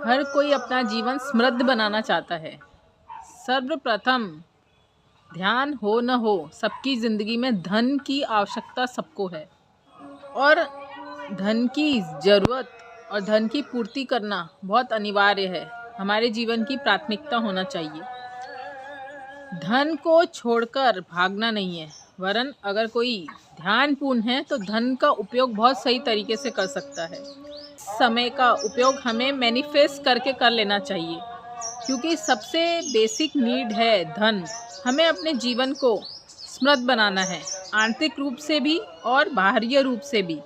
हर कोई अपना जीवन समृद्ध बनाना चाहता है। सर्वप्रथम ध्यान हो न हो, सबकी ज़िंदगी में धन की आवश्यकता सबको है और धन की ज़रूरत और धन की पूर्ति करना बहुत अनिवार्य है। हमारे जीवन की प्राथमिकता होना चाहिए। धन को छोड़कर भागना नहीं है, वरन अगर कोई ध्यानपूर्ण है तो धन का उपयोग बहुत सही तरीके से कर सकता है। समय का उपयोग हमें मैनिफेस्ट करके कर लेना चाहिए, क्योंकि सबसे बेसिक नीड है धन। हमें अपने जीवन को समृद्ध बनाना है, आंतरिक रूप से भी और बाहरी रूप से भी।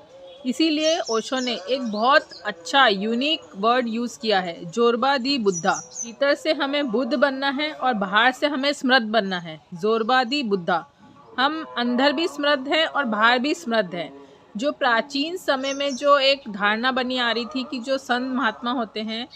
इसीलिए ओशो ने एक बहुत अच्छा यूनिक वर्ड यूज़ किया है, जोरबा दी बुद्धा। भीतर से हमें बुद्ध बनना है और बाहर से हमें समृद्ध बनना है, जोरबा दी बुद्धा। हम अंदर भी समृद्ध हैं और बाहर भी समृद्ध हैं। जो प्राचीन समय में जो एक धारणा बनी आ रही थी कि जो संत महात्मा होते हैं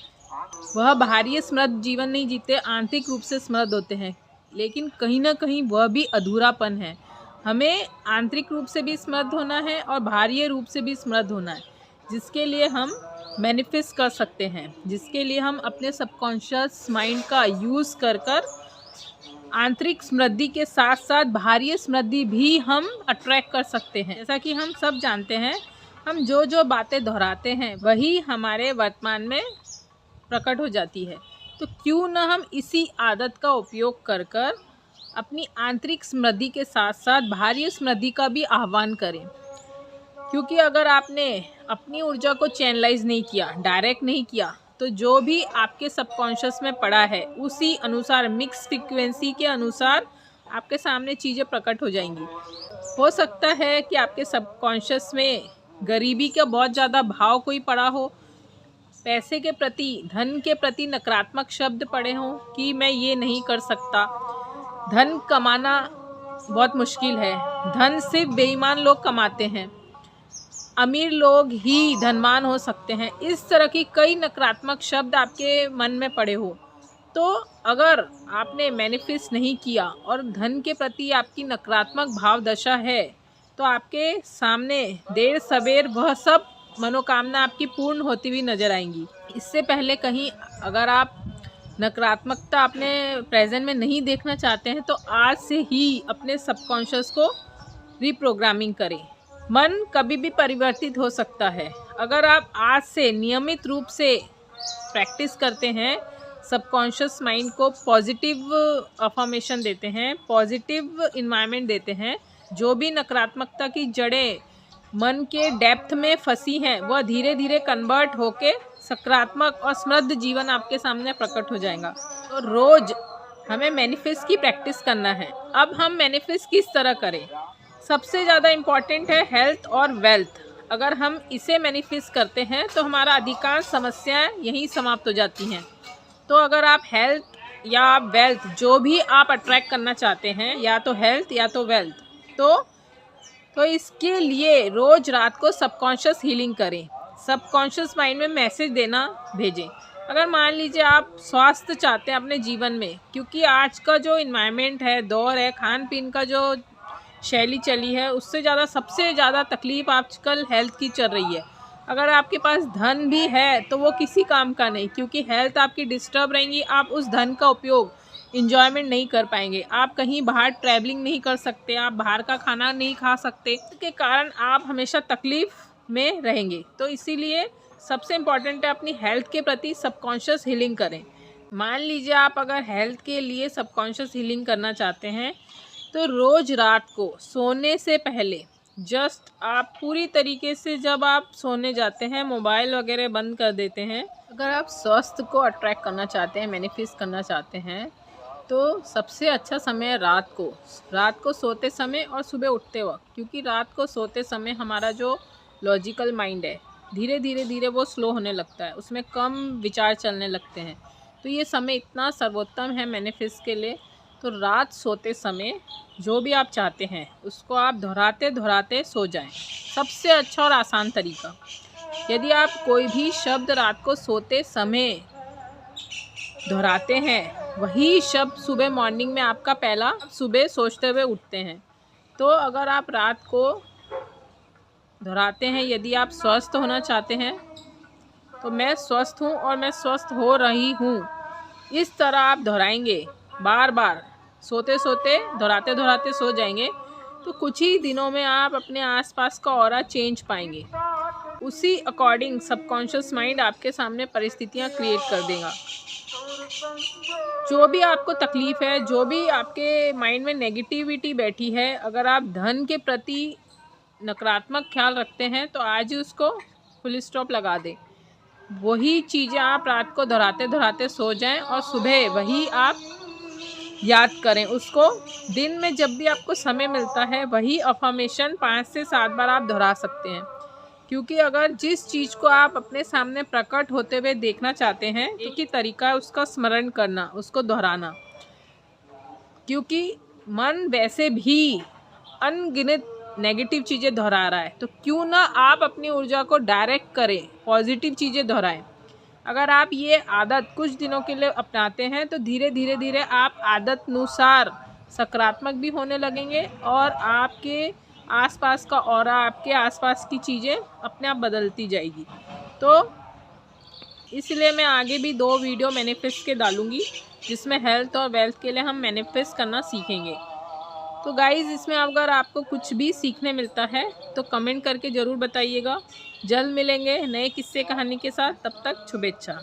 वह बाहरी समृद्ध जीवन नहीं जीते, आंतरिक रूप से समृद्ध होते हैं, लेकिन कहीं ना कहीं वह भी अधूरापन है। हमें आंतरिक रूप से भी समृद्ध होना है और बाहरी रूप से भी समृद्ध होना है, जिसके लिए हम मैनिफेस्ट कर सकते हैं, जिसके लिए हम अपने सबकॉन्शियस माइंड का यूज़ कर आंतरिक समृद्धि के साथ साथ बाहरी समृद्धि भी हम अट्रैक्ट कर सकते हैं। जैसा कि हम सब जानते हैं, हम जो जो बातें दोहराते हैं वही हमारे वर्तमान में प्रकट हो जाती है। तो क्यों न हम इसी आदत का उपयोग कर अपनी आंतरिक समृद्धि के साथ साथ बाहरी समृद्धि का भी आह्वान करें। क्योंकि अगर आपने अपनी ऊर्जा को चैनलाइज नहीं किया, डायरेक्ट नहीं किया, तो जो भी आपके सबकॉन्शियस में पड़ा है उसी अनुसार, मिक्स फ्रीक्वेंसी के अनुसार आपके सामने चीज़ें प्रकट हो जाएंगी। हो सकता है कि आपके सबकॉन्शियस में गरीबी का बहुत ज़्यादा भाव कोई पड़ा हो, पैसे के प्रति, धन के प्रति नकारात्मक शब्द पड़े हों कि मैं ये नहीं कर सकता, धन कमाना बहुत मुश्किल है, धन सिर्फ बेईमान लोग कमाते हैं, अमीर लोग ही धनवान हो सकते हैं। इस तरह की कई नकारात्मक शब्द आपके मन में पड़े हो, तो अगर आपने मैनिफेस्ट नहीं किया और धन के प्रति आपकी नकारात्मक भाव दशा है, तो आपके सामने देर सवेर वह सब मनोकामना आपकी पूर्ण होती हुई नजर आएंगी। इससे पहले कहीं अगर आप नकारात्मकता अपने प्रेजेंट में नहीं देखना चाहते हैं, तो आज से ही अपने सबकॉन्शियस को रिप्रोग्रामिंग करें। मन कभी भी परिवर्तित हो सकता है। अगर आप आज से नियमित रूप से प्रैक्टिस करते हैं, सबकॉन्शियस माइंड को पॉजिटिव अफर्मेशन देते हैं, पॉजिटिव इन्वायरमेंट देते हैं, जो भी नकारात्मकता की जड़ें मन के डेप्थ में फंसी हैं वह धीरे धीरे कन्वर्ट होके सकारात्मक और समृद्ध जीवन आपके सामने प्रकट हो जाएगा। तो रोज हमें मैनिफेस्ट की प्रैक्टिस करना है। अब हम मैनिफेस्ट किस तरह करें? सबसे ज़्यादा इम्पॉर्टेंट है हेल्थ और वेल्थ। अगर हम इसे मैनिफेस्ट करते हैं तो हमारा अधिकांश समस्याएं यहीं समाप्त हो जाती हैं। तो अगर आप हेल्थ या वेल्थ, जो भी आप अट्रैक्ट करना चाहते हैं, या तो हेल्थ या तो वेल्थ, तो इसके लिए रोज रात को सबकॉन्शियस हीलिंग करें। सबकॉन्शियस माइंड में मैसेज देना भेजें। अगर मान लीजिए आप स्वास्थ्य चाहते हैं अपने जीवन में, क्योंकि आज का जो इन्वायरमेंट है, दौर है, खान पीन का जो शैली चली है, उससे ज़्यादा सबसे ज़्यादा तकलीफ आजकल हेल्थ की चल रही है। अगर आपके पास धन भी है तो वो किसी काम का नहीं, क्योंकि हेल्थ आपकी डिस्टर्ब रहेंगी। आप उस धन का उपयोग इंजॉयमेंट नहीं कर पाएंगे, आप कहीं बाहर ट्रैवलिंग नहीं कर सकते, आप बाहर का खाना नहीं खा सकते, इसके कारण आप हमेशा तकलीफ में रहेंगे। तो इसीलिए सबसे इम्पॉर्टेंट है अपनी हेल्थ के प्रति सबकॉन्शियस हीलिंग करें। मान लीजिए आप अगर हेल्थ के लिए सबकॉन्शियस हीलिंग करना चाहते हैं, तो रोज़ रात को सोने से पहले जस्ट आप पूरी तरीके से, जब आप सोने जाते हैं, मोबाइल वगैरह बंद कर देते हैं। अगर आप स्वास्थ्य को अट्रैक्ट करना चाहते हैं, मैनिफेस्ट करना चाहते हैं, तो सबसे अच्छा समय रात को सोते समय और सुबह उठते वक्त, क्योंकि रात को सोते समय हमारा जो लॉजिकल माइंड है धीरे धीरे वो स्लो होने लगता है, उसमें कम विचार चलने लगते हैं। तो ये समय इतना सर्वोत्तम है मैनिफेस्ट के लिए। तो रात सोते समय जो भी आप चाहते हैं उसको आप दोहराते सो जाएं। सबसे अच्छा और आसान तरीका, यदि आप कोई भी शब्द रात को सोते समय दोहराते हैं, वही शब्द सुबह मॉर्निंग में आपका पहला सुबह सोचते हुए उठते हैं। तो अगर आप रात को दोहराते हैं, यदि आप स्वस्थ होना चाहते हैं तो मैं स्वस्थ हूँ और मैं स्वस्थ हो रही हूँ। इस तरह आप दोहराएंगे बार बार, सोते सोते दोहराते दोहराते सो जाएंगे तो कुछ ही दिनों में आप अपने आसपास का ऑरा चेंज पाएंगे। उसी अकॉर्डिंग सबकॉन्शियस माइंड आपके सामने परिस्थितियाँ क्रिएट कर देगा। जो भी आपको तकलीफ़ है, जो भी आपके माइंड में नेगेटिविटी बैठी है, अगर आप धन के प्रति नकारात्मक ख्याल रखते हैं तो आज ही उसको फुल स्टॉप लगा दें। वही चीज़ें आप रात को दोहराते दोहराते सो जाएं और सुबह वही आप याद करें उसको। दिन में जब भी आपको समय मिलता है वही अफर्मेशन 5 से 7 बार आप दोहरा सकते हैं, क्योंकि अगर जिस चीज़ को आप अपने सामने प्रकट होते हुए देखना चाहते हैं, एक ही तरीका है उसका स्मरण करना, उसको दोहराना। क्योंकि मन वैसे भी अनगिनत नेगेटिव चीज़ें दोहरा रहा है, तो क्यों ना आप अपनी ऊर्जा को डायरेक्ट करें, पॉजिटिव चीज़ें दोहराएं। अगर आप ये आदत कुछ दिनों के लिए अपनाते हैं तो धीरे धीरे धीरे आप आदत अनुसार सकारात्मक भी होने लगेंगे और आपके आसपास का ऑरा, आपके आसपास की चीज़ें अपने आप बदलती जाएगी। तो इसलिए मैं आगे भी 2 वीडियो मैनिफेस्ट के डालूँगी जिसमें हेल्थ और वेल्थ के लिए हम मैनिफेस्ट करना सीखेंगे। तो गाइज़, इसमें अगर आपको कुछ भी सीखने मिलता है तो कमेंट करके ज़रूर बताइएगा। जल्द मिलेंगे नए किस्से कहानी के साथ, तब तक शुभेच्छा।